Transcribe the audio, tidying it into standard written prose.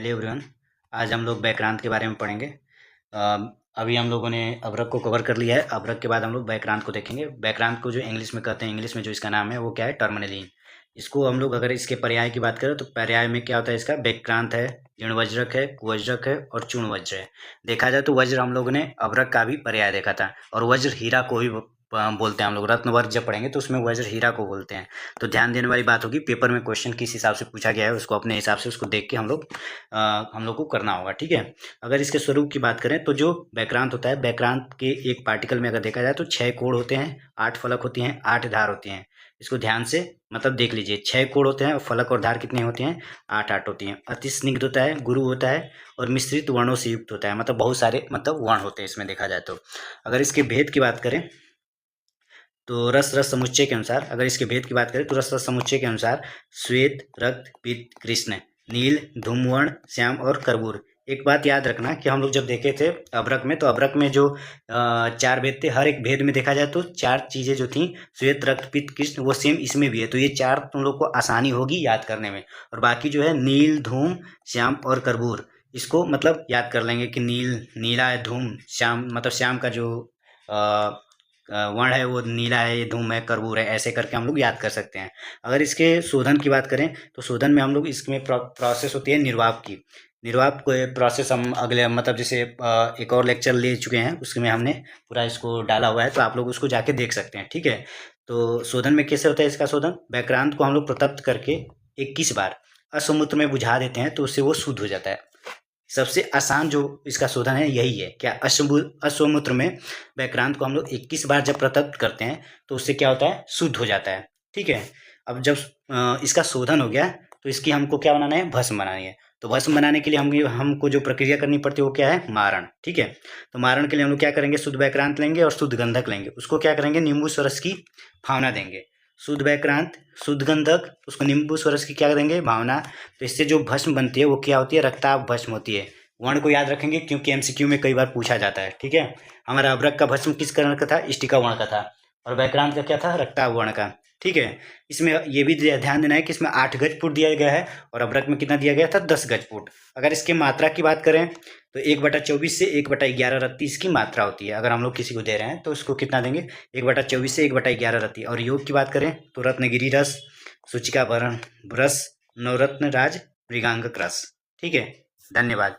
Hello everyone. आज हम लोग व्याकरण के बारे में पढ़ेंगे। अभी हम लोगों ने अवरक को कवर कर लिया है। अवरक के बाद हम लोग व्याकरण को देखेंगे। व्याकरण को जो इंग्लिश में कहते हैं, इंग्लिश में जो इसका नाम है वो क्या है, टर्मिनलिन। इसको हम लोग अगर इसके पर्याय की बात करें तो पर्याय में क्या होता है, इसका व्याक्रांत है, ऋणवज्रक है, कुवज्रक है और चूर्णवज्र है। देखा जाए तो वज्र हम लोगों ने अवरक का भी पर्याय देखा था, और वज्र हीरा को भी बोलते हैं हम लोग। रत्न वर्ग जब पढ़ेंगे तो उसमें वज्र हीरा को बोलते हैं। तो ध्यान देने वाली बात होगी, पेपर में क्वेश्चन किस हिसाब से पूछा गया है उसको अपने हिसाब से उसको देख के हम लोग को करना होगा, ठीक है। अगर इसके स्वरूप की बात करें तो जो व्याक्रांत होता है, व्याक्रांत के एक पार्टिकल में अगर देखा जाए तो 6 कोण होते हैं, 8 फलक होती हैं, 8 धार होती हैं। इसको ध्यान से मतलब देख लीजिए, 6 कोण होते हैं और फलक और धार कितनी होती हैं, 8 होती हैं। अति स्निग्ध होता है, गुरु होता है और मिश्रित वर्णों से युक्त होता है। मतलब बहुत सारे वर्ण होते हैं इसमें देखा जाए तो। अगर इसके भेद की बात करें तो रस रस समुच्चय के अनुसार, अगर इसके भेद की बात करें तो रस रस समुच्चय के अनुसार श्वेत, रक्त, पीत, कृष्ण, नील, धूम्रवर्ण, श्याम और कर्पूर। एक बात याद रखना कि हम लोग जब देखे थे अभ्रक में, तो अभ्रक में जो 4 भेद थे, हर एक भेद में देखा जाए तो 4 चीज़ें जो थी, श्वेत, रक्त, पीत, कृष्ण, वो सेम इसमें भी है। तो ये 4 तुम लोग को आसानी होगी याद करने में। और बाकी जो है नील, धूम, श्याम और कर्पूर, इसको मतलब याद कर लेंगे कि नीला है, धूम, श्याम मतलब श्याम का जो वर्ण है वो नीला है, धूम है, कर्पूर है, ऐसे करके हम लोग याद कर सकते हैं। अगर इसके शोधन की बात करें तो शोधन में हम लोग इसमें प्रोसेस होती है निर्वाप की। निर्वाप को प्रोसेस हम अगले मतलब जैसे एक और लेक्चर ले चुके हैं, उसमें हमने पूरा इसको डाला हुआ है, तो आप लोग उसको जाके देख सकते हैं, ठीक है। तो शोधन में कैसे होता है इसका शोधन, व्याक्रांत को हम लोग प्रतप्त करके 21 बार असमुद्र में बुझा देते हैं, तो उससे वो शुद्ध हो जाता है। सबसे आसान जो इसका शोधन है यही है, क्या अश्वमूत्र में व्याक्रांत को हम लोग 21 बार जब प्रतप्त करते हैं तो उससे क्या होता है, शुद्ध हो जाता है, ठीक है। अब जब इसका शोधन हो गया तो इसकी हमको क्या बनाना है, भस्म बनानी है। तो भस्म बनाने के लिए हमको जो प्रक्रिया करनी पड़ती है वो क्या है, मारण, ठीक है। तो मारण के लिए हम लोग क्या करेंगे, शुद्ध व्याक्रांत लेंगे और शुद्ध गंधक लेंगे, उसको क्या करेंगे, नींबू स्वरस की भावना देंगे। शुद्ध व्याक्रांत, शुद्ध गंधक, उसको नींबू स्वरस की क्या देंगे, भावना। तो इससे जो भस्म बनती है वो क्या होती है, रक्ताभ भस्म होती है। वर्ण को याद रखेंगे क्योंकि एमसीक्यू में कई बार पूछा जाता है, ठीक है। हमारा अभ्रक का भस्म किस कर्ण का था, इष्टिका वर्ण का था, और व्याक्रांत का क्या था, रक्ताभ वर्ण का, ठीक है। इसमें ये भी ध्यान देना है कि इसमें 8 गज फुट दिया गया है और अभ्रक में कितना दिया गया था, 10 गज फुट। अगर इसके मात्रा की बात करें तो 1/24 से 1/11 रत्ती इसकी मात्रा होती है। अगर हम लोग किसी को दे रहे हैं तो उसको कितना देंगे, 1/24 से 1/11 रत्ती। और योग की बात करें तो रत्नगिरी रस, सूचिका भरण रस, नवरत्न राज, मृगांगक रस, ठीक है। धन्यवाद।